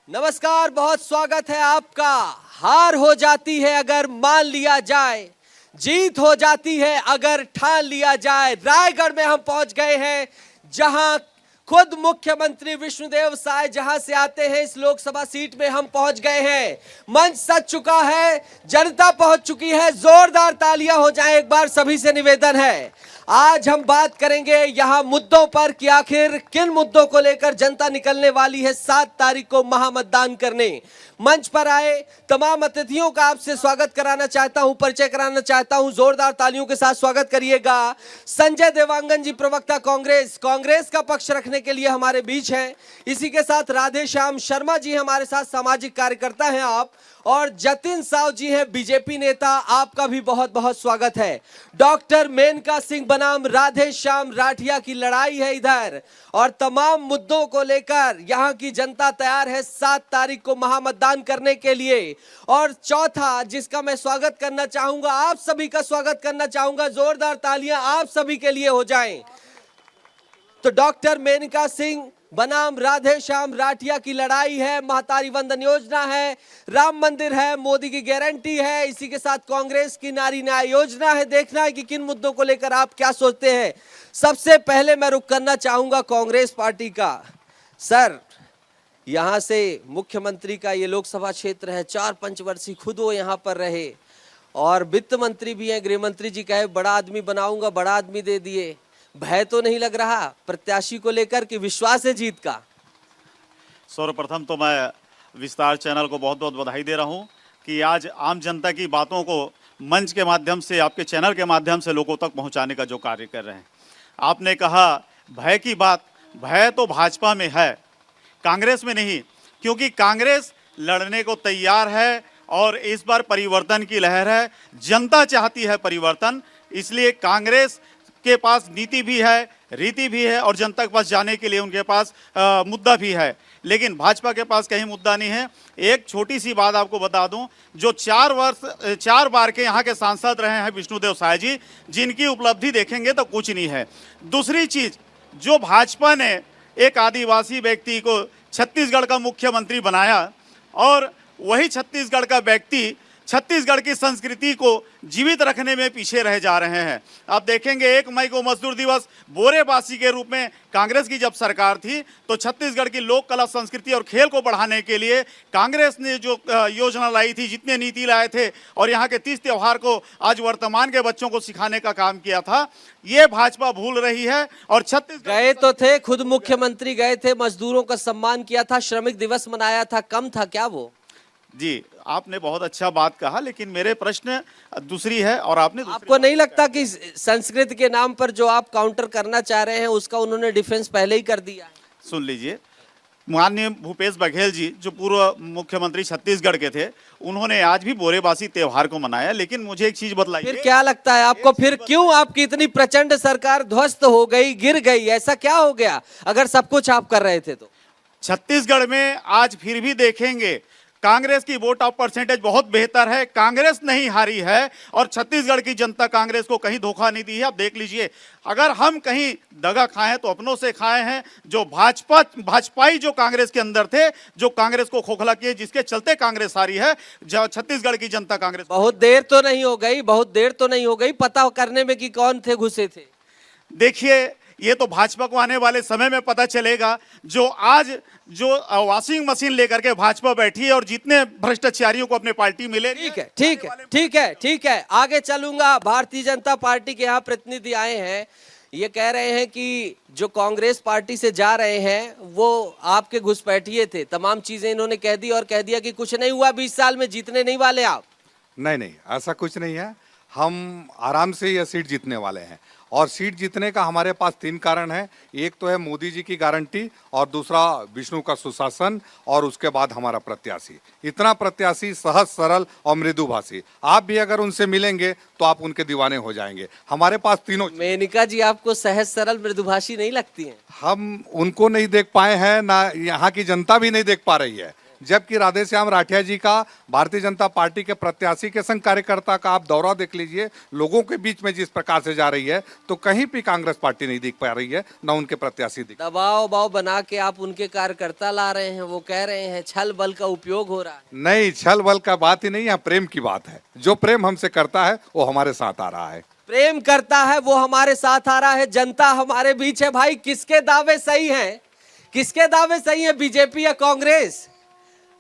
नमस्कार, बहुत स्वागत है आपका। हार हो जाती है अगर मान लिया जाए, जीत हो जाती है अगर ठान लिया जाए। रायगढ़ में हम पहुंच गए हैं, जहां खुद मुख्यमंत्री विष्णुदेव साय जहां से आते हैं, इस लोकसभा सीट में हम पहुंच गए हैं। मंच सज चुका है, जनता पहुंच चुकी है। जोरदार तालियां हो जाए एक बार, सभी से निवेदन है। आज हम बात करेंगे यहां मुद्दों पर कि आखिर किन मुद्दों को लेकर जनता निकलने वाली है 7 तारीख को महामतदान करने। मंच पर आए तमाम अतिथियों का आपसे स्वागत कराना चाहता हूं, परिचय कराना चाहता हूं। जोरदार तालियों के साथ स्वागत करिएगा। संजय देवांगन जी, प्रवक्ता कांग्रेस का पक्ष रखने के लिए हमारे बीच हैं। इसी के साथ राधे श्याम शर्मा जी हमारे साथ, सामाजिक कार्यकर्ता हैं आप। और जतिन साव जी हैं, बीजेपी नेता, आपका भी बहुत बहुत स्वागत है। डॉक्टर मेनका सिंह बनाम राधे श्याम राठिया की लड़ाई है इधर, और तमाम मुद्दों को लेकर यहां की जनता तैयार है 7 तारीख को महामतदान करने के लिए। और चौथा, जिसका मैं स्वागत करना चाहूंगा, आप सभी का स्वागत करना चाहूंगा, जोरदार तालियां आप सभी के लिए हो जाएं। तो डॉक्टर मेनका सिंह बनाम राधे श्याम राठिया की लड़ाई है। महतारी वंदन योजना है, राम मंदिर है, मोदी की गारंटी है, इसी के साथ कांग्रेस की नारी न्याय योजना है। देखना है कि किन मुद्दों को लेकर आप क्या सोचते हैं। सबसे पहले मैं रुख करना चाहूंगा कांग्रेस पार्टी का। सर, यहां से मुख्यमंत्री का ये लोकसभा क्षेत्र है, 4 पंचवर्षीय खुद वो यहां पर रहे, और वित्त मंत्री भी हैं। गृह मंत्री जी कहे बड़ा आदमी बनाऊंगा, बड़ा आदमी दे दिए। भय तो नहीं लग रहा प्रत्याशी को लेकर कि विश्वास है जीत का? सर्वप्रथम तो मैं विस्तार चैनल को बहुत बहुत बधाई दे रहा हूं कि आज आम जनता की बातों को मंच के माध्यम से, आपके चैनल के माध्यम से लोगों तक पहुंचाने का जो कार्य कर रहे हैं। आपने कहा भय की बात, भय तो भाजपा में है, कांग्रेस में नहीं, क्योंकि कांग्रेस लड़ने को तैयार है और इस बार परिवर्तन की लहर है। जनता चाहती है परिवर्तन, इसलिए कांग्रेस के पास नीति भी है, रीति भी है, और जनता के पास जाने के लिए उनके पास मुद्दा भी है। लेकिन भाजपा के पास कहीं मुद्दा नहीं है। एक छोटी सी बात आपको बता दूं, जो 4 बार के यहाँ के सांसद रहे हैं विष्णुदेव साय जी, जिनकी उपलब्धि देखेंगे तो कुछ नहीं है। दूसरी चीज, जो भाजपा ने एक आदिवासी व्यक्ति को छत्तीसगढ़ का मुख्यमंत्री बनाया, और वही छत्तीसगढ़ का व्यक्ति छत्तीसगढ़ की संस्कृति को जीवित रखने में पीछे रह जा रहे हैं। आप देखेंगे 1 मई को मजदूर दिवस बोरेबासी के रूप में कांग्रेस की जब सरकार थी, तो छत्तीसगढ़ की लोक कला, संस्कृति और खेल को बढ़ाने के लिए कांग्रेस ने जो योजना लाई थी, जितने नीति लाए थे, और यहाँ के 30 त्यौहार को आज वर्तमान के बच्चों को सिखाने का काम किया था, ये भाजपा भूल रही है। और छत्तीसगढ़ गए तो थे, खुद मुख्यमंत्री गए थे, मजदूरों का सम्मान किया था, श्रमिक दिवस मनाया था, कम था क्या वो? जी, आपने बहुत अच्छा बात कहा, लेकिन मेरे प्रश्न दूसरी है और आपको नहीं लगता कि संस्कृत के नाम पर जो आप काउंटर करना चाह रहे हैं उसका उन्होंने डिफेंस पहले ही कर दिया? सुन लीजिए, माननीय भूपेश बघेल जी जो पूर्व मुख्यमंत्री छत्तीसगढ़ के थे, उन्होंने आज भी बोरेबासी त्योहार को मनाया। लेकिन मुझे एक चीज बतलाइए, फिर क्या लगता है आपको, फिर क्यों आपकी इतनी प्रचंड सरकार ध्वस्त हो गई, गिर गई? ऐसा क्या हो गया अगर सब कुछ आप कर रहे थे तो? छत्तीसगढ़ में आज फिर भी देखेंगे कांग्रेस की वोट ऑफ परसेंटेज बहुत बेहतर है। कांग्रेस नहीं हारी है, और छत्तीसगढ़ की जनता कांग्रेस को कहीं धोखा नहीं दी है। आप देख लीजिए, अगर हम कहीं दगा खाए हैं तो अपनों से खाए हैं। जो भाजपाई जो कांग्रेस के अंदर थे, जो कांग्रेस को खोखला किए, जिसके चलते कांग्रेस हारी है, छत्तीसगढ़ की जनता कांग्रेस। बहुत देर तो नहीं हो गई, बहुत देर तो नहीं हो गई पता करने में कि कौन थे घुसे थे? देखिए, ये तो भाजपा को आने वाले समय में पता चलेगा। जो आज जो वॉशिंग मशीन लेकर के भाजपा बैठी है, और जितने भ्रष्टाचारियों को अपने पार्टी मिले। ठीक है, ठीक है, ठीक है, ठीक है, आगे चलूंगा। भारतीय जनता पार्टी के यहाँ प्रतिनिधि आए हैं, ये कह रहे हैं कि जो कांग्रेस पार्टी से जा रहे हैं वो आपके घुसपैठिए थे, तमाम चीजें इन्होंने कह दी, और कह दिया कि कुछ नहीं हुआ, 20 साल में जीतने नहीं वाले आप। नहीं, ऐसा कुछ नहीं है। हम आराम से यह सीट जीतने वाले हैं, और सीट जीतने का हमारे पास 3 कारण है। एक तो है मोदी जी की गारंटी, और दूसरा विष्णु का सुशासन, और उसके बाद हमारा प्रत्याशी। इतना प्रत्याशी सहज, सरल और मृदुभाषी, आप भी अगर उनसे मिलेंगे तो आप उनके दीवाने हो जाएंगे। हमारे पास तीनों। मेनका जी आपको सहज, सरल, मृदुभाषी नहीं लगती हैं? हम उनको नहीं देख पाए हैं, ना यहाँ की जनता भी नहीं देख पा रही है। जबकि राधेश्याम राठिया जी का, भारतीय जनता पार्टी के प्रत्याशी के संग कार्यकर्ता का आप दौरा देख लीजिए, लोगों के बीच में जिस प्रकार से जा रही है, तो कहीं भी कांग्रेस पार्टी नहीं दिख पा रही है, न उनके प्रत्याशी दिख। दबाव उबाव बना के आप उनके कार्यकर्ता ला रहे हैं, वो कह रहे हैं छल बल का उपयोग हो रहा है। नहीं, छल बल का बात ही नहीं, यहाँ प्रेम की बात है। जो प्रेम हमसे करता है वो हमारे साथ आ रहा है। प्रेम करता है वो हमारे साथ आ रहा है, जनता हमारे बीच है। भाई किसके दावे सही हैं, किसके दावे सही हैं, बीजेपी या कांग्रेस?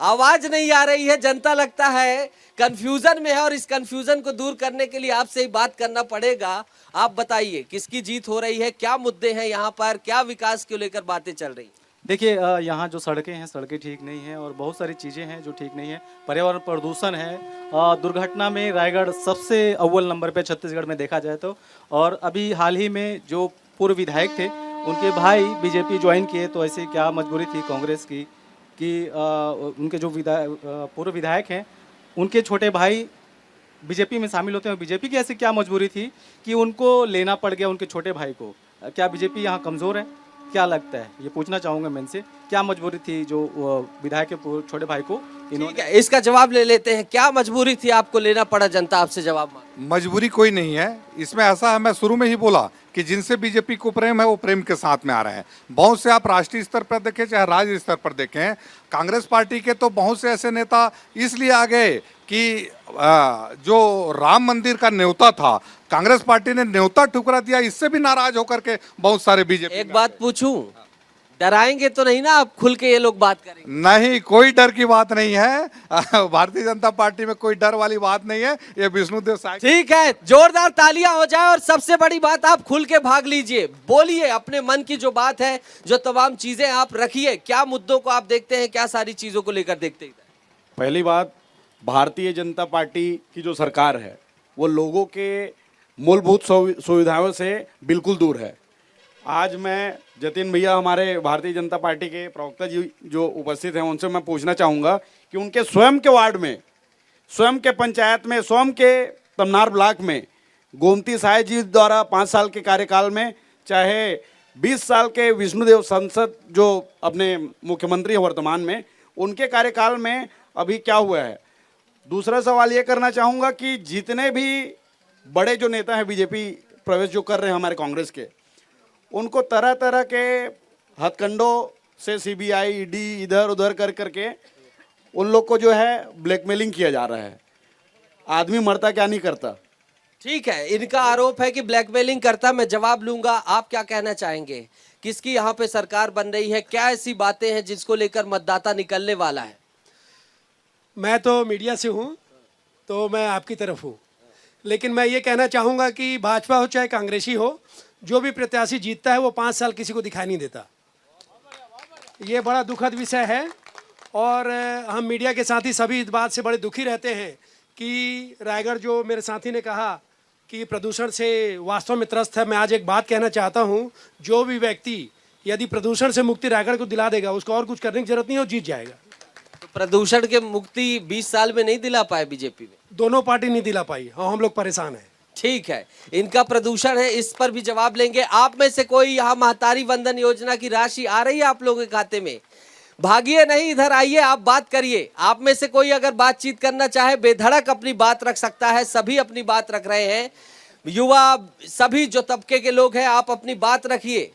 आवाज नहीं आ रही है, जनता लगता है कंफ्यूजन में है, और इस कंफ्यूजन को दूर करने के लिए आपसे ही बात करना पड़ेगा। आप बताइए किसकी जीत हो रही है, क्या मुद्दे हैं यहाँ पर, क्या विकास को लेकर बातें चल रही? देखिए यहाँ जो सड़कें हैं, सड़कें ठीक नहीं हैं और बहुत सारी चीज़ें हैं जो ठीक नहीं है। पर्यावरण प्रदूषण है, दुर्घटना में रायगढ़ सबसे अव्वल नंबर पे छत्तीसगढ़ में देखा जाए तो। और अभी हाल ही में जो पूर्व विधायक थे, उनके भाई बीजेपी ज्वाइन किए, तो ऐसी क्या मजबूरी थी कांग्रेस की कि उनके जो पूर्व विधायक हैं, उनके छोटे भाई बीजेपी में शामिल होते हैं। बीजेपी की ऐसी क्या मजबूरी थी कि उनको लेना पड़ गया उनके छोटे भाई को? क्या बीजेपी यहाँ कमज़ोर है? क्या लगता है, ये पूछना चाहूँगा मैं इनसे, क्या मजबूरी थी जो विधायक के छोटे भाई को ठीक है, इसका जवाब ले लेते हैं। क्या मजबूरी थी, आपको लेना पड़ा, जनता आपसे जवाब मांगे? मजबूरी कोई नहीं है इसमें। ऐसा है, मैं शुरू में ही बोला कि जिनसे बीजेपी को प्रेम है वो प्रेम के साथ में आ रहे हैं। बहुत से आप राष्ट्रीय स्तर पर देखें चाहे राज्य स्तर पर देखें, कांग्रेस पार्टी के तो बहुत से ऐसे नेता इसलिए आ गए कि जो राम मंदिर का न्योता था, कांग्रेस पार्टी ने न्योता ठुकरा दिया, इससे भी नाराज होकर के बहुत सारे बीजेपी। एक बात पूछूं, डराएंगे तो नहीं ना आप, खुल के ये लोग बात करेंगे? नहीं, कोई डर की बात नहीं है। भारतीय जनता पार्टी में कोई डर वाली बात नहीं है। ये विष्णुदेव साय। ठीक है, जोरदार तालियां हो जाए। और सबसे बड़ी बात, आप खुल के भाग लीजिए, बोलिए अपने मन की जो बात है, जो तमाम चीजें आप रखिए। क्या मुद्दों को आप देखते हैं, क्या सारी चीजों को लेकर देखते हैं? पहली बात, भारतीय जनता पार्टी की जो सरकार है वो लोगों के मूलभूत सुविधाओं से बिल्कुल दूर है। आज मैं जतिन भैया, हमारे भारतीय जनता पार्टी के प्रवक्ता जी जो उपस्थित हैं, उनसे मैं पूछना चाहूँगा कि उनके स्वयं के वार्ड में, स्वयं के पंचायत में, स्वयं के तमनार ब्लॉक में गोमती साय जी द्वारा 5 साल के कार्यकाल में, चाहे 20 साल के विष्णुदेव सांसद जो अपने मुख्यमंत्री हैं वर्तमान में, उनके कार्यकाल में अभी क्या हुआ है। दूसरा सवाल ये करना चाहूँगा कि जितने भी बड़े जो नेता हैं बीजेपी प्रवेश जो कर रहे हैं हमारे कांग्रेस के, उनको तरह तरह के हथकंडों से सीबीआई, ईडी इधर उधर कर करके उन लोग को जो है ब्लैकमेलिंग किया जा रहा है। आदमी मरता क्या नहीं करता। ठीक है, इनका आरोप है कि ब्लैकमेलिंग करता। मैं जवाब लूंगा, आप क्या कहना चाहेंगे? किसकी यहाँ पे सरकार बन रही है, क्या ऐसी बातें हैं जिसको लेकर मतदाता निकलने वाला है? मैं तो मीडिया से हूँ, तो मैं आपकी तरफ हूँ, लेकिन मैं ये कहना चाहूँगा कि भाजपा हो चाहे कांग्रेसी हो, जो भी प्रत्याशी जीतता है वो 5 साल किसी को दिखाई नहीं देता। ये बड़ा दुखद विषय है, और हम मीडिया के साथी सभी इस बात से बड़े दुखी रहते हैं कि रायगढ़, जो मेरे साथी ने कहा कि प्रदूषण से वास्तव में त्रस्त है। मैं आज एक बात कहना चाहता हूँ, जो भी व्यक्ति यदि प्रदूषण से मुक्ति रायगढ़ को दिला देगा, उसको और कुछ करने की जरूरत नहीं है, वो जीत जाएगा। तो प्रदूषण के मुक्ति 20 साल में नहीं दिला पाए बीजेपी में? दोनों पार्टी नहीं दिला पाई, हाँ, हम लोग परेशान हैं। ठीक है, इनका प्रदूषण है, इस पर भी जवाब लेंगे। आप में से कोई यहाँ महतारी वंदन योजना की राशि आ रही है आप लोगों के खाते में? भागिए नहीं, इधर आइए, आप बात करिए। आप में से कोई अगर बातचीत करना चाहे, बेधड़क अपनी बात रख सकता है। सभी अपनी बात रख रहे हैं, युवा, सभी जो तबके के लोग हैं, आप अपनी बात रखिए।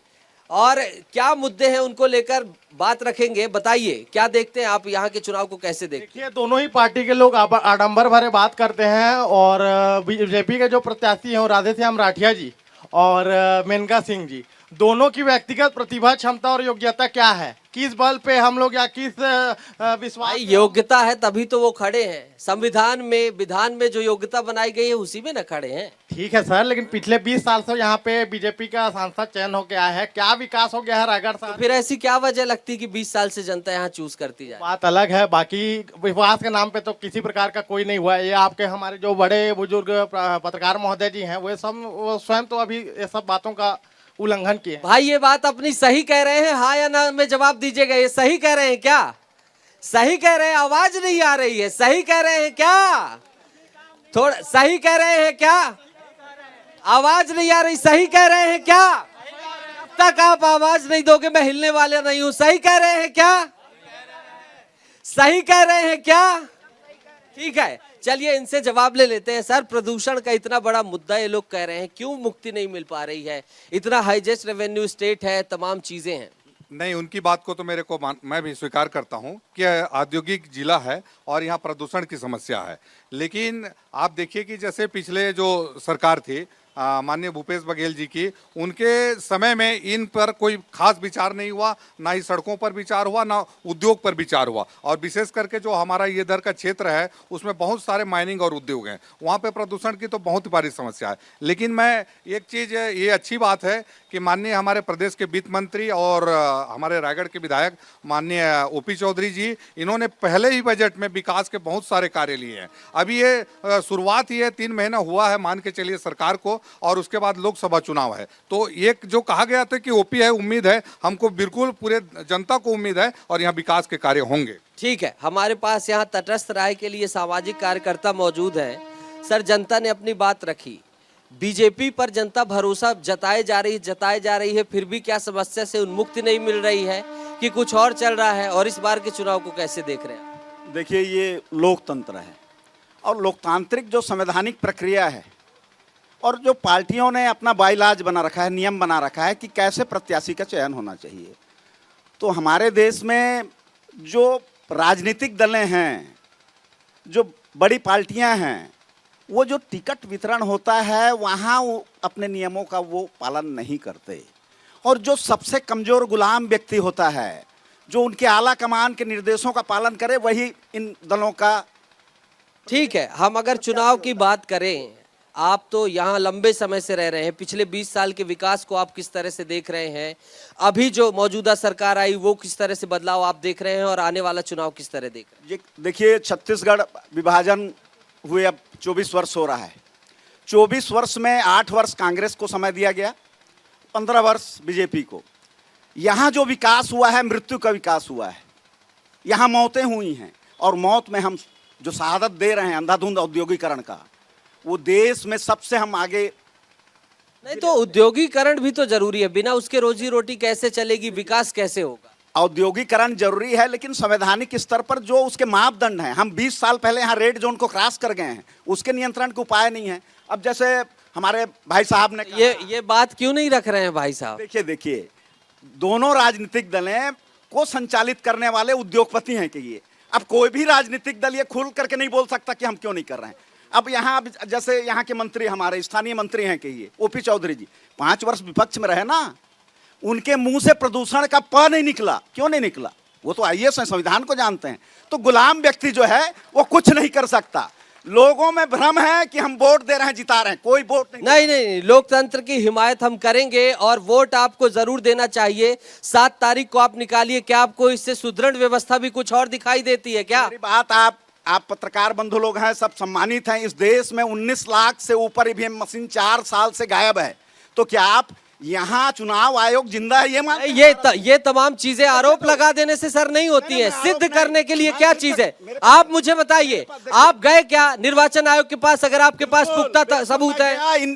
और क्या मुद्दे हैं उनको लेकर बात रखेंगे। बताइए क्या देखते हैं आप, यहाँ के चुनाव को कैसे देखते हैं? देखिए, दोनों ही पार्टी के लोग आडंबर भरे बात करते हैं, और बीजेपी के जो प्रत्याशी हैं राधेश्याम राठिया जी और मेनका सिंह जी, दोनों की व्यक्तिगत प्रतिभा, क्षमता और योग्यता क्या है, किस बल पे हम लोग या किस विश्वास, योग्यता है तभी तो वो खड़े हैं। संविधान में, विधान में जो योग्यता बनाई गई है उसी में न खड़े हैं। ठीक है सर, लेकिन पिछले 20 साल से यहाँ पे बीजेपी का सांसद चयन हो गया है, क्या विकास हो गया है रायगढ़ से? तो फिर ऐसी क्या वजह लगती कि 20 साल से जनता यहाँ चूज करती जाए? बात अलग है, बाकी विश्वास के नाम पे तो किसी प्रकार का कोई नहीं हुआ है। ये आपके हमारे जो बड़े बुजुर्ग पत्रकार महोदय जी हैं, वो स्वयं तो अभी ये सब बातों का उल्लंघन किए। भाई ये बात अपनी सही कह रहे हैं, हाँ या ना में जवाब दीजिएगा। ये सही कह रहे हैं क्या? सही कह रहे हैं? आवाज नहीं आ रही है। सही कह रहे हैं क्या? थोड़ा सही कह रहे हैं क्या? आवाज नहीं आ रही। सही कह रहे हैं क्या? तक आप आवाज नहीं दोगे मैं हिलने वाला नहीं हूं। सही कह रहे हैं क्या? सही कह रहे हैं क्या? ठीक है, चलिए इनसे जवाब ले लेते हैं। सर, प्रदूषण का इतना बड़ा मुद्दा ये लोग कह रहे हैं, क्यों मुक्ति नहीं मिल पा रही है? इतना हाईएस्ट रेवेन्यू स्टेट है, तमाम चीजें हैं। नहीं, उनकी बात को तो मैं भी स्वीकार करता हूं कि औद्योगिक जिला है और यहाँ प्रदूषण की समस्या है। लेकिन आप देखिए कि जैसे पिछले जो सरकार थी माननीय भूपेश बघेल जी की, उनके समय में इन पर कोई खास विचार नहीं हुआ, ना ही सड़कों पर विचार हुआ, ना उद्योग पर विचार हुआ। और विशेष करके जो हमारा ये इधर का क्षेत्र है उसमें बहुत सारे माइनिंग और उद्योग हैं, वहाँ पे प्रदूषण की तो बहुत भारी समस्या है। लेकिन मैं एक चीज़, ये अच्छी बात है कि माननीय हमारे प्रदेश के वित्त मंत्री और हमारे रायगढ़ के विधायक माननीय ओपी चौधरी जी, इन्होंने पहले ही बजट में विकास के बहुत सारे कार्य लिए हैं। अभी ये शुरुआत ही है, 3 महीना हुआ है मान के चलिए सरकार को, और उसके बाद लोकसभा चुनाव है। तो एक जो कहा गया था कि ओपी है, उम्मीद है हमको, बिल्कुल पूरे जनता को उम्मीद है और यहाँ विकास के कार्य होंगे। ठीक है, हमारे पास यहाँ तटस्थ राय के लिए सामाजिक कार्यकर्ता मौजूद हैं। सर, जनता ने अपनी बात रखी, बीजेपी पर जनता भरोसा जताए जा रही है, फिर भी क्या समस्या से उन्मुक्ति नहीं मिल रही है कि कुछ और चल रहा है? और इस बार के चुनाव को कैसे देख रहे हैं? देखिए, ये लोकतंत्र है और लोकतांत्रिक जो संवैधानिक प्रक्रिया है और जो पार्टियों ने अपना बाइलाज बना रखा है, नियम बना रखा है कि कैसे प्रत्याशी का चयन होना चाहिए। तो हमारे देश में जो राजनीतिक दलें हैं, जो बड़ी पार्टियां हैं, वो जो टिकट वितरण होता है वहाँ वो अपने नियमों का वो पालन नहीं करते। और जो सबसे कमज़ोर गुलाम व्यक्ति होता है, जो उनके आला कमान के निर्देशों का पालन करे, वही इन दलों का। ठीक है, हम अगर चुनाव की बात करें, आप तो यहाँ लंबे समय से रह रहे हैं, पिछले 20 साल के विकास को आप किस तरह से देख रहे हैं? अभी जो मौजूदा सरकार आई वो किस तरह से बदलाव आप देख रहे हैं, और आने वाला चुनाव किस तरह देख रहे हैं? ये देखिए, छत्तीसगढ़ विभाजन हुए अब 24 वर्ष हो रहा है। 24 वर्ष में 8 वर्ष कांग्रेस को समय दिया गया, 15 वर्ष बीजेपी को। यहाँ जो विकास हुआ है, मृत्यु का विकास हुआ है। यहाँ मौतें हुई हैं, और मौत में हम जो शहादत दे रहे हैं अंधाधुंध औद्योगिकरण का, वो देश में सबसे हम आगे। नहीं तो औद्योगिकरण भी तो जरूरी है, बिना उसके रोजी रोटी कैसे चलेगी, विकास कैसे होगा? औद्योगिकरण जरूरी है, लेकिन संवैधानिक स्तर पर जो उसके मापदंड हैं, हम 20 साल पहले यहाँ रेड जोन को क्रॉस कर गए हैं, उसके नियंत्रण के उपाय नहीं है। अब जैसे हमारे भाई साहब ने ये बात क्यों नहीं रख रहे हैं भाई साहब? देखिए, दोनों राजनीतिक दलें को संचालित करने वाले उद्योगपति हैं कि ये, अब कोई भी राजनीतिक दल ये खुल करके नहीं बोल सकता कि हम क्यों नहीं कर रहे हैं। अब यहाँ जैसे यहाँ के मंत्री, हमारे स्थानीय मंत्री हैं कि ये ओपी चौधरी जी 5 वर्ष विपक्ष में रहे ना, उनके मुंह से प्रदूषण का प नहीं निकला। क्यों नहीं निकला? वो तो आईएएस हैं, संविधान को जानते हैं। तो गुलाम व्यक्ति जो है वो कुछ नहीं कर सकता। लोगों में भ्रम है कि हम वोट दे रहे हैं, जिता रहे हैं, कोई वोट नहीं। लोकतंत्र की हिमायत हम करेंगे और वोट आपको जरूर देना चाहिए। 7 तारीख को आप निकालिए। क्या आपको इससे सुदृढ़ व्यवस्था भी कुछ और दिखाई देती है क्या? मेरी बात, आप पत्रकार बंधु लोग हैं, सब सम्मानित हैं। इस देश में 19 लाख से ऊपर ईवीएम मशीन 4 साल से गायब है। तो क्या आप यहाँ चुनाव आयोग जिंदा है ये तमाम चीजें आरोप लगा देने से सर नहीं होती है। सिद्ध करने के लिए क्या चीज है, आप मुझे बताइए। आप गए क्या निर्वाचन आयोग के पास, अगर आपके पास पुख्ता सबूत है?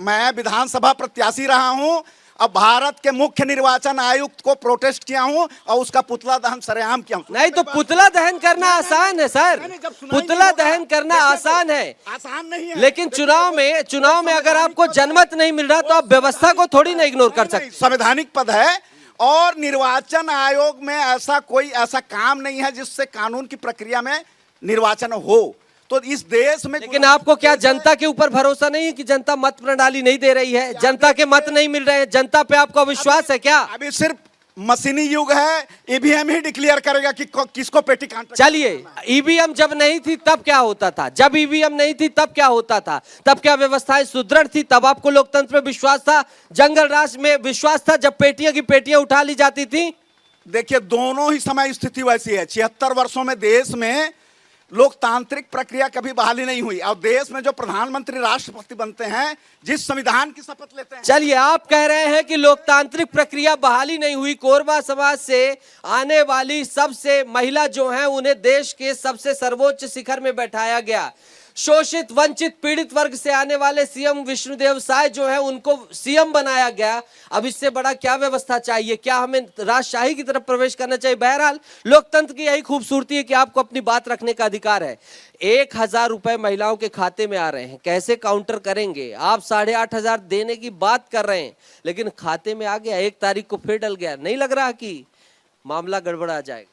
मैं विधानसभा प्रत्याशी रहा हूँ, अब भारत के मुख्य निर्वाचन आयुक्त को प्रोटेस्ट किया हूं और उसका पुतला दहन सरेआम किया हूं। नहीं तो पुतला दहन करना आसान है सर, पुतला दहन करना आसान है, आसान नहीं है। लेकिन चुनाव में अगर आपको जनमत नहीं मिल रहा तो आप व्यवस्था को थोड़ी ना इग्नोर कर सकते। संवैधानिक पद है और निर्वाचन आयोग में ऐसा कोई ऐसा काम नहीं है जिससे कानून की प्रक्रिया में निर्वाचन हो। तो इस देश में, लेकिन आपको क्या जनता के ऊपर भरोसा नहीं है कि जनता मत प्रणाली नहीं दे रही है, जनता के मत नहीं मिल रहे हैं, जनता पे आपको विश्वास है क्या? अभी सिर्फ मशीनी युग है, ईवीएम ही डिक्लेयर करेगा कि किसको पेटी कांट। चलिए, ईवीएम जब नहीं थी तब क्या होता था? जब ईवीएम नहीं थी तब क्या होता था? तब क्या व्यवस्थाएं सुदृढ़ थी? तब आपको लोकतंत्र में विश्वास था, जंगल राज में विश्वास था, जब पेटियां की पेटियां उठा ली जाती थी? देखिए, दोनों ही समय स्थिति वैसी है। 76 वर्षों में देश में लोकतांत्रिक प्रक्रिया कभी बहाली नहीं हुई। और देश में जो प्रधानमंत्री राष्ट्रपति बनते हैं, जिस संविधान की शपथ लेते हैं। चलिए, आप कह रहे हैं कि लोकतांत्रिक प्रक्रिया बहाली नहीं हुई। कोरबा समाज से आने वाली सबसे महिला जो हैं उन्हें देश के सबसे सर्वोच्च शिखर में बैठाया गया। शोषित वंचित पीड़ित वर्ग से आने वाले सीएम विष्णुदेव साय जो है उनको सीएम बनाया गया। अब इससे बड़ा क्या व्यवस्था चाहिए? क्या हमें राजशाही की तरफ प्रवेश करना चाहिए? बहरहाल लोकतंत्र की यही खूबसूरती है कि आपको अपनी बात रखने का अधिकार है। 1,000 रुपए महिलाओं के खाते में आ रहे हैं, कैसे काउंटर करेंगे? आप 8,500 देने की बात कर रहे हैं, लेकिन खाते में आ गया, 1 तारीख को फिर डल गया। नहीं लग रहा कि मामला गड़बड़ा जाएगा?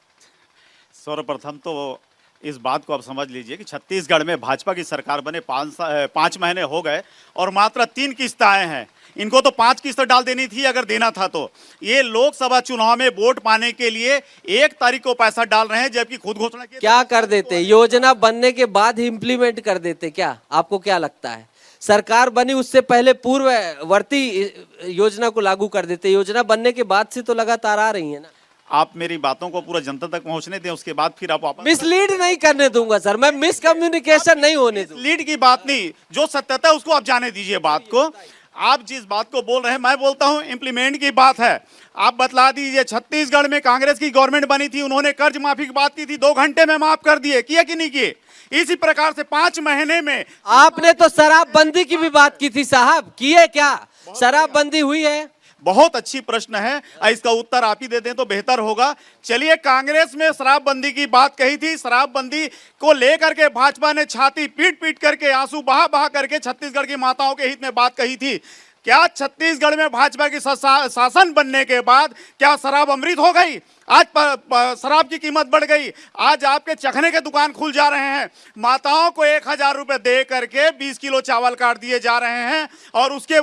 सर्वप्रथम तो इस बात को आप समझ लीजिए कि छत्तीसगढ़ में भाजपा की सरकार बने 5 महीने हो गए और मात्र 3 किस्त आए हैं। इनको तो 5 किस्त डाल देनी थी अगर देना था तो। ये लोकसभा चुनाव में वोट पाने के लिए 1 तारीख को पैसा डाल रहे हैं, जबकि खुद घोषणा की क्या कर देते? योजना बनने के बाद ही इंप्लीमेंट कर देते क्या? आपको क्या लगता है? सरकार बनी उससे पहले पूर्ववर्ती योजना को लागू कर देते। योजना बनने के बाद से तो लगातार आ रही है ना। आप मेरी बातों को पूरा जनता तक पहुंचने दें, उसके बाद फिर आप वापस। मिसलीड नहीं करने दूंगा सर, मैं मिसकम्युनिकेशन नहीं होने दूंगा। लीड की बात नहीं, जो सत्यता है उसको आप जाने दीजिए बात को। आप जिस बात को बोल रहे हैं, मैं बोलता हूं इम्प्लीमेंट की बात है। आप बतला दीजिए, छत्तीसगढ़ में कांग्रेस की गवर्नमेंट बनी थी, उन्होंने कर्ज माफी की बात की थी, 2 घंटे में माफ कर दिए, किए कि नहीं किए? इसी प्रकार से 5 महीने में आपने तो शराबबंदी की भी बात की थी साहब, किए क्या? शराबबंदी हुई है? बहुत अच्छी प्रश्न है, इसका उत्तर आप ही दे दें तो बेहतर होगा। चलिए, कांग्रेस में शराबबंदी की बात कही थी, शराबबंदी को लेकर के भाजपा ने छाती पीट पीट करके, आंसू बहा बहा करके छत्तीसगढ़ की माताओं के हित में बात कही थी। क्या छत्तीसगढ़ में भाजपा की शासन बनने के बाद क्या शराब अमृत हो गई? आज शराब की कीमत बढ़ गई। आज आपके चखने के दुकान खुल जा रहे हैं। माताओं को 1,000 रुपए दे करके 20 किलो चावल काट दिए जा रहे हैं और उसके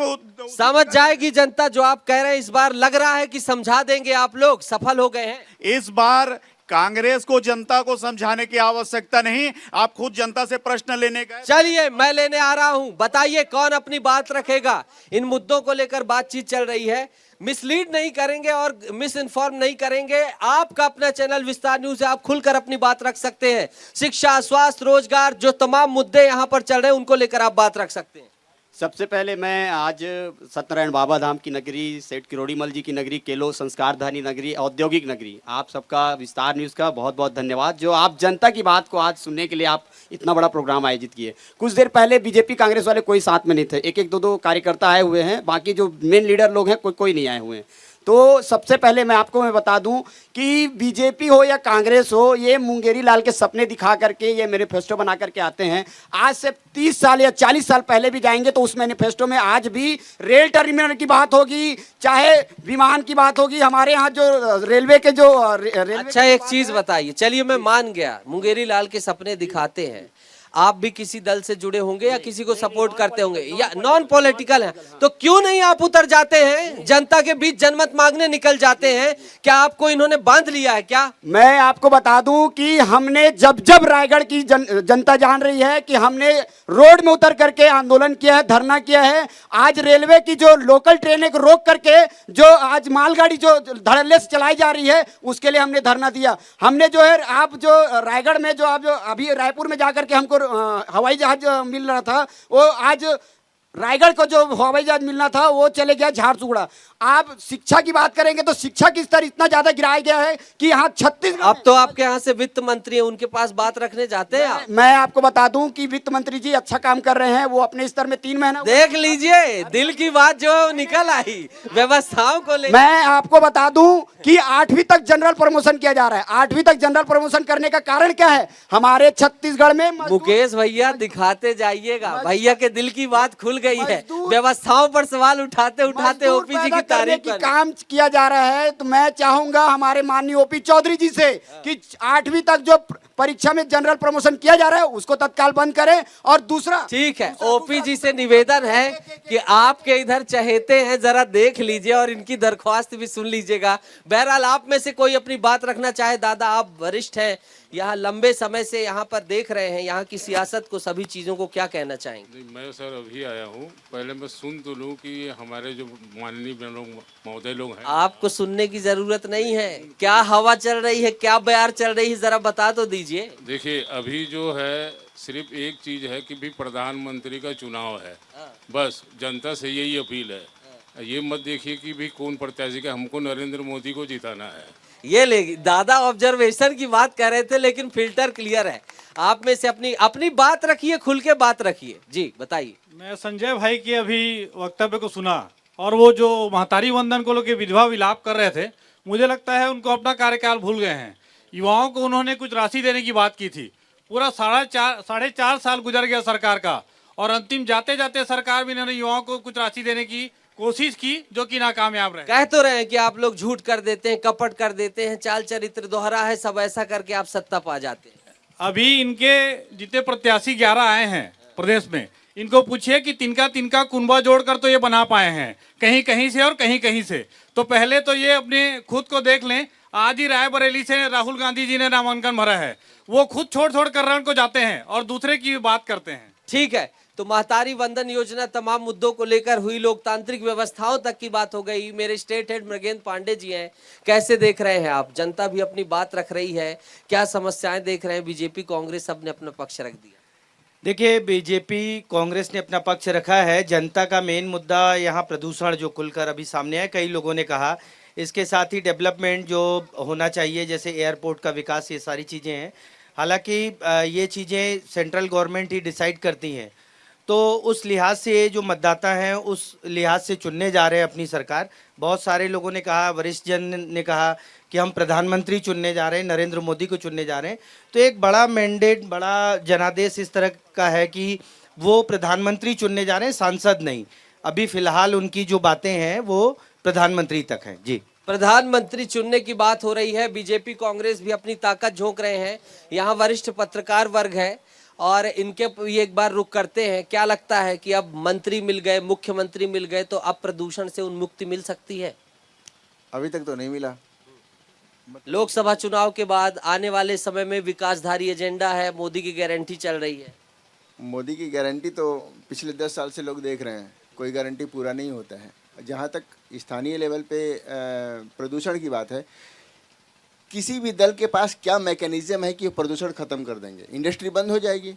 समझ जाएगी जनता जो आप कह रहे हैं। इस बार लग रहा है कि समझा देंगे आप लोग, सफल हो गए हैं। इस बार कांग्रेस को जनता को समझाने की आवश्यकता नहीं, आप खुद जनता से प्रश्न लेने का। चलिए, मैं लेने आ रहा हूं। बताइए कौन अपनी बात रखेगा? इन मुद्दों को लेकर बातचीत चल रही है। मिसलीड नहीं करेंगे और मिस इन्फॉर्म नहीं करेंगे। आपका अपना चैनल विस्तार न्यूज है, आप खुलकर अपनी बात रख सकते हैं। शिक्षा, स्वास्थ्य, रोजगार, जो तमाम मुद्दे यहाँ पर चल रहे हैं उनको लेकर आप बात रख सकते हैं। सबसे पहले मैं आज सत्यनारायण बाबा धाम की नगरी, सेठ किरोड़ीमल जी की नगरी, केलो संस्कारधानी नगरी, औद्योगिक नगरी, आप सबका विस्तार न्यूज़ का बहुत बहुत धन्यवाद, जो आप जनता की बात को आज सुनने के लिए आप इतना बड़ा प्रोग्राम आयोजित किए। कुछ देर पहले बीजेपी कांग्रेस वाले कोई साथ में नहीं थे, 1-1, 2-2 कार्यकर्ता आए हुए हैं, बाकी जो मेन लीडर लोग हैं कोई नहीं आए हुए हैं। तो सबसे पहले मैं बता दूं कि बीजेपी हो या कांग्रेस हो, ये मुंगेरी लाल के सपने दिखा करके ये मैनिफेस्टो बना करके आते हैं। आज से 30 साल या 40 साल पहले भी जाएंगे तो उस मैनिफेस्टो में आज भी रेल टर्मिनल की बात होगी, चाहे विमान की बात होगी। हमारे यहाँ जो रेलवे के जो अच्छा, एक चीज बताइए। चलिए, मैं मान गया मुंगेरी लाल के सपने दिखाते हैं। आप भी किसी दल से जुड़े होंगे या किसी को सपोर्ट करते होंगे या नॉन पॉलिटिकल हैं, तो क्यों नहीं आप उतर जाते हैं, जनता के बीच जनमत मांगने निकल जाते हैं? क्या आपको इन्होंने बांध लिया है क्या? मैं आपको बता दूं कि हमने जब रायगढ़ की जनता जान रही है कि हमने रोड में उतर करके आंदोलन किया है, धरना किया है। आज रेलवे की जो लोकल ट्रेनें को रोक करके जो आज मालगाड़ी जो धड़ल्ले से चलाई जा रही है, उसके लिए हमने धरना दिया। हमने जो है, आप जो रायगढ़ में जो आप जो अभी रायपुर में जाकर के हमको हवाई जहाज मिल रहा था, वो आज रायगढ़ को जो हवाई जहाज मिलना था वो चले गया झारसुगुड़ा। आप शिक्षा की बात करेंगे तो शिक्षा की स्तर इतना ज्यादा गिराया गया है कि यहाँ छत्तीसगढ़। अब तो आपके यहाँ से वित्त मंत्री है, उनके पास बात रखने जाते हैं आप? मैं आपको बता दूं कि वित्त मंत्री जी अच्छा काम कर रहे हैं, वो अपने स्तर में 3 महीना देख लीजिए, दिल की बात जो निकल आई व्यवस्थाओं को लेकर। मैं आपको बता दूं कि 8वीं तक जनरल प्रमोशन किया जा रहा है। 8वीं तक जनरल प्रमोशन करने का कारण क्या है? हमारे छत्तीसगढ़ में मुकेश भैया दिखाते जाइएगा, भैया के दिल की बात खुल गई है। व्यवस्थाओं पर सवाल उठाते उठाते ओपीजी की तारीफ की काम किया जा रहा है। तो मैं चाहूंगा हमारे माननीय ओपी चौधरी जी से कि 8वीं तक जो परीक्षा में जनरल प्रमोशन किया जा रहा है उसको तत्काल बंद करें। और दूसरा, ठीक है, ओपी जी से निवेदन है कि आपके इधर चहेते हैं, जरा देख लीजिए और इनकी दरख्वास्त भी सुन लीजिएगा। बहरहाल, आप में से कोई अपनी बात रखना चाहे? दादा, आप वरिष्ठ हैं, यहाँ लंबे समय से यहाँ पर देख रहे हैं यहाँ की सियासत को, सभी चीजों को, क्या कहना चाहेंगे? मैं सर अभी आया हूँ, पहले मैं सुन तो लूँ कि हमारे जो माननीय महोदय लोग हैं। आपको सुनने की जरूरत नहीं है। क्या हवा चल रही है, क्या बयार चल रही है, जरा बता तो दीजिए। देखिए, अभी जो है सिर्फ एक चीज है कि भी प्रधानमंत्री का चुनाव है, बस जनता से यही अपील है। ये मत देखिए कि भी कौन प्रत्याशी का, हमको नरेंद्र मोदी को जिताना है। ये ले दादा ऑब्जर्वेशन की बात कर रहे थे लेकिन फिल्टर क्लियर है। आप में से अपनी अपनी बात रखिए, खुल के बात रखिए। जी बताइए। मैं संजय भाई के अभी वक्तव्य को सुना और वो जो महतारी वंदन को लेकर विधवा विलाप कर रहे थे, मुझे लगता है उनको अपना कार्यकाल भूल गए हैं। युवाओं को उन्होंने कुछ राशि देने की बात की थी, पूरा साढ़े चार साल गुजर गया सरकार का, और अंतिम जाते जाते सरकार भी इन्होंने युवाओं को कुछ राशि देने की कोशिश की जो कि नाकामयाब रहे। कह तो रहे हैं कि आप लोग झूठ कर देते हैं, कपट कर देते हैं, चाल चरित्र दोहरा है, सब ऐसा करके आप सत्ता पा जाते हैं। अभी इनके जितने प्रत्याशी 11 आए हैं प्रदेश में, इनको पूछिए कि तिनका तिनका कुनबा जोड़कर तो ये बना पाए हैं, कहीं कहीं से और कहीं कहीं से। तो पहले तो ये अपने खुद को देख लें। आज ही रायबरेली से राहुल गांधी जी ने नामांकन भरा है, वो खुद छोड़ छोड़ कर रण को जाते हैं और दूसरे की बात करते हैं। ठीक है, तो महतारी वंदन योजना तमाम मुद्दों को लेकर हुई, लोकतांत्रिक व्यवस्थाओं तक की बात हो गई। मेरे स्टेट हेड मृगेंद्र पांडे जी हैं, कैसे देख रहे हैं आप? जनता भी अपनी बात रख रही है, क्या समस्याएं देख रहे हैं? बीजेपी कांग्रेस सब ने अपना पक्ष रख दिया। देखिए, बीजेपी कांग्रेस ने अपना पक्ष रखा है। जनता का मेन मुद्दा यहाँ प्रदूषण जो खुलकर अभी सामने है, कई लोगों ने कहा। इसके साथ ही डेवलपमेंट जो होना चाहिए, जैसे एयरपोर्ट का विकास, ये सारी चीज़ें हैं। हालांकि ये चीज़ें सेंट्रल गवर्नमेंट ही डिसाइड करती हैं, तो उस लिहाज से जो मतदाता हैं उस लिहाज से चुनने जा रहे हैं अपनी सरकार। बहुत सारे लोगों ने कहा, वरिष्ठ जन ने कहा कि हम प्रधानमंत्री चुनने जा रहे हैं, नरेंद्र मोदी को चुनने जा रहे हैं। तो एक बड़ा मैंडेट, बड़ा जनादेश इस तरह का है कि वो प्रधानमंत्री चुनने जा रहे हैं, सांसद नहीं। अभी फिलहाल उनकी जो बातें हैं वो प्रधानमंत्री तक हैं। जी, प्रधानमंत्री चुनने की बात हो रही है। बीजेपी कांग्रेस भी अपनी ताकत झोंक रहे हैं। यहाँ वरिष्ठ पत्रकार वर्ग है और इनके ये एक बार रुक करते हैं। क्या लगता है कि अब मंत्री मिल गए, मुख्यमंत्री मिल गए, तो अब प्रदूषण से उन्मुक्ति मिल सकती है? अभी तक तो नहीं मिला। लोकसभा चुनाव के बाद आने वाले समय में विकासधारी एजेंडा है, मोदी की गारंटी चल रही है। मोदी की गारंटी तो पिछले 10 साल से लोग देख रहे हैं, कोई गारंटी पूरा नहीं होता है। जहाँ तक स्थानीय लेवल पे प्रदूषण की बात है, किसी भी दल के पास क्या मैकेनिज्म है कि वो प्रदूषण ख़त्म कर देंगे? इंडस्ट्री बंद हो जाएगी,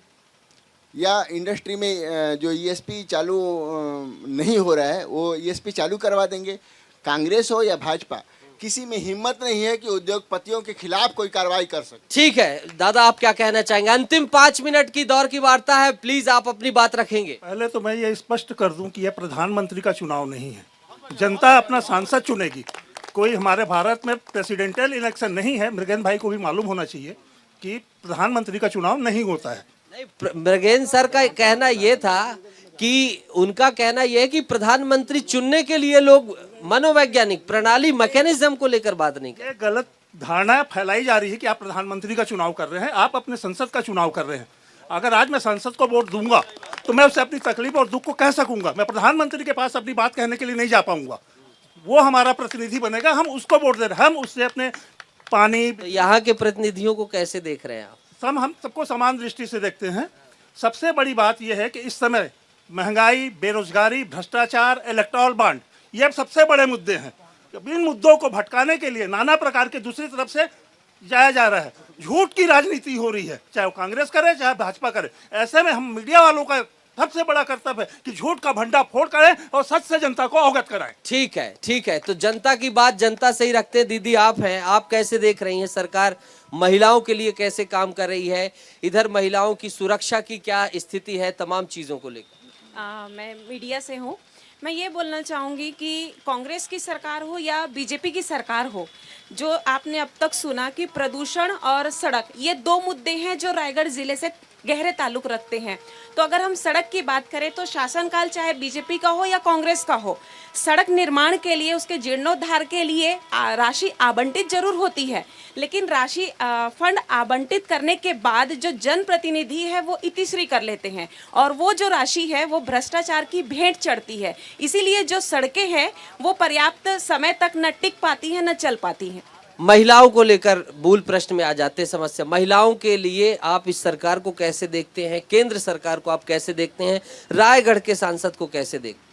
या इंडस्ट्री में जो ईएसपी चालू नहीं हो रहा है वो ईएसपी चालू करवा देंगे? कांग्रेस हो या भाजपा, किसी में हिम्मत नहीं है कि उद्योगपतियों के खिलाफ कोई कार्रवाई कर सके। ठीक है दादा, आप क्या कहना चाहेंगे? अंतिम 5 मिनट की दौर की वार्ता है, प्लीज आप अपनी बात रखेंगे। पहले तो मैं ये स्पष्ट कर दूं कि यह प्रधानमंत्री का चुनाव नहीं है, जनता अपना सांसद चुनेगी। कोई हमारे भारत में प्रेसिडेंशियल इलेक्शन नहीं है। मृगेंद्र भाई को भी मालूम होना चाहिए कि प्रधानमंत्री का चुनाव नहीं होता है। नहीं, मृगेंद्र सर का कहना ये था कि उनका कहना यह है कि प्रधानमंत्री चुनने के लिए लोग मनोवैज्ञानिक प्रणाली, मैकेनिज्म को लेकर बात नहीं कर। गलत धारणा फैलाई जा रही है कि आप प्रधानमंत्री का चुनाव कर रहे हैं, आप अपने संसद का चुनाव कर रहे हैं। अगर आज मैं संसद को वोट दूंगा तो मैं उससे अपनी तकलीफ और दुख को कह सकूंगा। मैं प्रधानमंत्री के पास अपनी बात कहने के लिए नहीं जा पाऊंगा। वो हमारा प्रतिनिधि बनेगा, हम उसको वोट दे रहे हैं, हम उससे अपने पानी। तो यहाँ के प्रतिनिधियों को कैसे देख रहे हैं आप? हम सबको समान दृष्टि से देखते हैं। सबसे बड़ी बात यह है कि इस समय महंगाई, बेरोजगारी, भ्रष्टाचार, इलेक्टोरल बॉन्ड, ये सबसे बड़े मुद्दे हैं। इन मुद्दों को भटकाने के लिए नाना प्रकार के दूसरी तरफ से जाया जा रहा है। झूठ की राजनीति हो रही है, चाहे वो कांग्रेस करे चाहे भाजपा करे। ऐसे में हम मीडिया वालों का सबसे बड़ा कर्तव्य है कि झूठ का भंडाफोड़ करें और सच से जनता को अवगत कराएं। ठीक है, ठीक है। तो जनता की बात जनता से ही रखते हैं। दीदी आप हैं, आप कैसे देख रही हैं सरकार महिलाओं के लिए कैसे काम कर रही है? इधर महिलाओं की सुरक्षा की क्या स्थिति है, तमाम चीजों को लेकर? मैं मीडिया से हूँ। मैं ये बोलना चाहूँगी कि कांग्रेस की सरकार हो या बीजेपी की सरकार हो, जो आपने अब तक सुना कि प्रदूषण और सड़क, ये 2 मुद्दे हैं जो रायगढ़ ज़िले से गहरे ताल्लुक रखते हैं। तो अगर हम सड़क की बात करें तो शासनकाल चाहे बीजेपी का हो या कांग्रेस का हो, सड़क निर्माण के लिए, उसके जीर्णोद्धार के लिए राशि आवंटित जरूर होती है, लेकिन राशि फंड आवंटित करने के बाद जो जनप्रतिनिधि है वो इतिश्री कर लेते हैं और वो जो राशि है वो भ्रष्टाचार की भेंट चढ़ती है। इसीलिए जो सड़कें हैं वो पर्याप्त समय तक न टिक पाती हैं न चल पाती हैं। महिलाओं को लेकर मूल प्रश्न में आ जाते हैं। समस्या महिलाओं के लिए आप इस सरकार को कैसे देखते हैं? केंद्र सरकार को आप कैसे देखते हैं? रायगढ़ के सांसद को कैसे देखते हैं?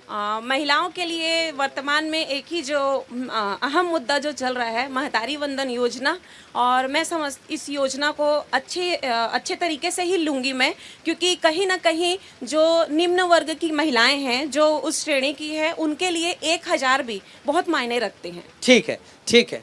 महिलाओं के लिए वर्तमान में एक ही जो अहम मुद्दा जो चल रहा है, महतारी वंदन योजना, और मैं इस योजना को अच्छे तरीके से ही लूँगी मैं, क्योंकि कहीं ना कहीं जो निम्न वर्ग की महिलाएं हैं, जो उस श्रेणी की है, उनके लिए 1000 भी बहुत मायने रखते हैं। ठीक है, ठीक है।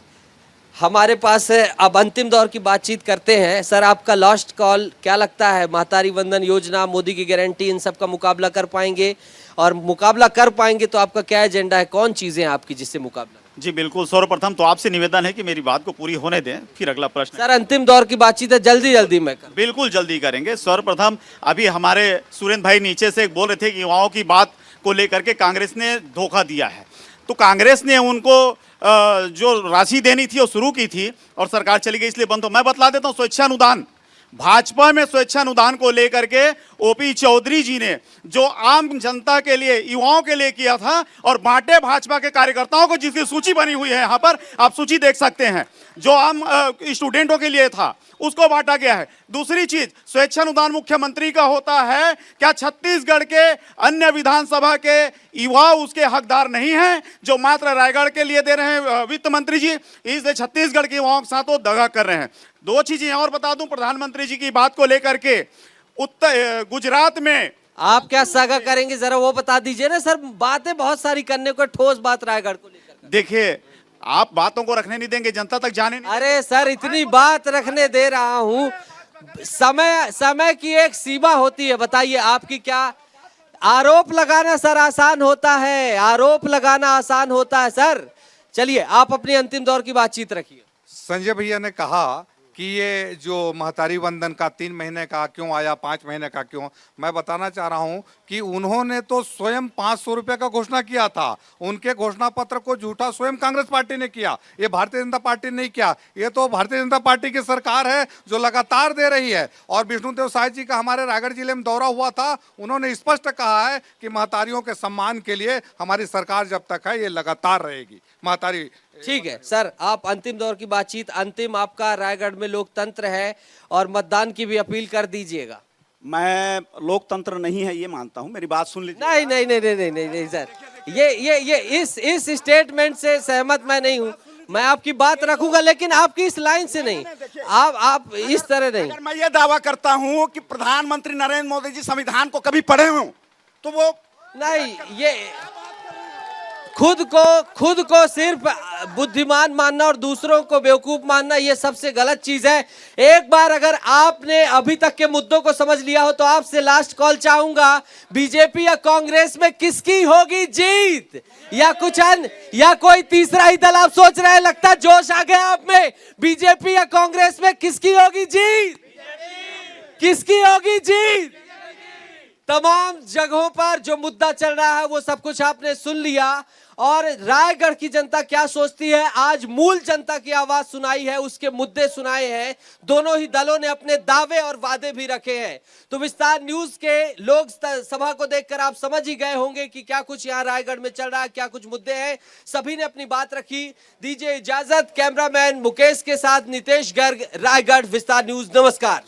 हमारे पास है, अब अंतिम दौर की बातचीत करते हैं। सर, आपका लास्ट कॉल, क्या लगता है महतारी वंदन योजना, मोदी की गारंटी, इन सब का मुकाबला कर पाएंगे? और मुकाबला कर पाएंगे तो आपका क्या एजेंडा है, कौन चीजें आपकी जिससे मुकाबला? जी बिल्कुल, सर्वप्रथम तो आपसे निवेदन है कि मेरी बात को पूरी होने दें, फिर अगला प्रश्न। सर, अंतिम दौर की बातचीत है, जल्दी जल्दी में कर। बिल्कुल जल्दी करेंगे। सर्वप्रथम अभी हमारे सुरेंद्र भाई नीचे से बोल रहे थे कि युवाओं की बात को लेकर के कांग्रेस ने धोखा दिया है। तो कांग्रेस ने उनको जो राशि देनी थी वो शुरू की थी और सरकार चली गई इसलिए बंद। तो मैं बतला देता हूँ, स्वेच्छानुदान, भाजपा में स्वेच्छानुदान को लेकर के ओपी चौधरी जी ने जो आम जनता के लिए, युवाओं के लिए किया था और बांटे भाजपा के कार्यकर्ताओं को, जिसकी सूची बनी हुई है यहाँ पर, आप सूची देख सकते हैं, जो आम स्टूडेंटों के लिए था उसको बांटा गया है। दूसरी चीज, स्वेच्छानुदान मुख्यमंत्री का होता है, क्या छत्तीसगढ़ के अन्य विधानसभा के युवा उसके हकदार नहीं हैं जो मात्र रायगढ़ के लिए दे रहे हैं वित्त मंत्री जी? इसलिए छत्तीसगढ़ के युवाओं के साथ वो दगा कर रहे हैं। दो चीजें और बता दूं प्रधानमंत्री जी की बात को लेकर के, उत्तर गुजरात में आप क्या सागा करेंगे, जरा वो बता दीजिए ना सर। बातें बहुत सारी करने को, ठोस बात रायगढ़ को लेकर। देखिए, आप बातों को रखने नहीं देंगे, जनता तक जाने नहीं। अरे सर, इतनी बात रखने दे रहा हूँ, समय की एक सीमा होती है। बताइए, आपकी क्या? आरोप लगाना सर आसान होता है, आरोप लगाना आसान होता है सर। चलिए, आप अपनी अंतिम दौर की बातचीत रखिए। संजय भैया ने कहा कि ये जो महतारी वंदन का 3 महीने का क्यों आया, 5 महीने का क्यों, मैं बताना चाह रहा हूं कि उन्होंने तो स्वयं 500 रुपए का घोषणा किया था। उनके घोषणा पत्र को झूठा स्वयं कांग्रेस पार्टी ने किया, ये भारतीय जनता पार्टी ने नहीं किया। ये तो भारतीय जनता पार्टी की सरकार है जो लगातार दे रही है। और विष्णुदेव साय जी का हमारे रायगढ़ जिले में दौरा हुआ था, उन्होंने स्पष्ट कहा है कि महतारियों के सम्मान के लिए हमारी सरकार जब तक है ये लगातार रहेगी। महतारी, ठीक है सर, आप अंतिम दौर की बातचीत, अंतिम आपका रायगढ़ में लोकतंत्र है और मतदान की भी अपील कर दीजिएगा। मैं लोकतंत्र नहीं है ये मानता हूँ, मेरी बात सुन लीजिए। नहीं नहीं नहीं नहीं नहीं नहीं, नहीं सर, ये इस स्टेटमेंट से सहमत मैं नहीं हूँ। मैं आपकी बात रखूंगा लेकिन आपकी इस लाइन से नहीं, आप इस तरह नहीं। अगर मैं ये दावा करता हूँ कि प्रधानमंत्री नरेंद्र मोदी जी संविधान को कभी पढ़े हों तो वो नहीं, ये खुद को सिर्फ बुद्धिमान मानना और दूसरों को बेवकूफ मानना, ये सबसे गलत चीज है। एक बार अगर आपने अभी तक के मुद्दों को समझ लिया हो तो आपसे लास्ट कॉल चाहूंगा, बीजेपी या कांग्रेस में किसकी होगी जीत, या कुछ अन्य, या कोई तीसरा ही दल आप सोच रहे हैं? लगता है जोश आ गया आप में। बीजेपी या कांग्रेस में किसकी होगी जीत? किसकी होगी जीत? तमाम जगहों पर जो मुद्दा चल रहा है वो सब कुछ आपने सुन लिया। और रायगढ़ की जनता क्या सोचती है, आज मूल जनता की आवाज सुनाई है, उसके मुद्दे सुनाए हैं। दोनों ही दलों ने अपने दावे और वादे भी रखे हैं। तो विस्तार न्यूज के लोक सभा को देखकर आप समझ ही गए होंगे कि क्या कुछ यहाँ रायगढ़ में चल रहा है, क्या कुछ मुद्दे हैं। सभी ने अपनी बात रखी। दीजिए इजाजत, कैमरामैन मुकेश के साथ नितेश गर्ग, रायगढ़, विस्तार न्यूज। नमस्कार।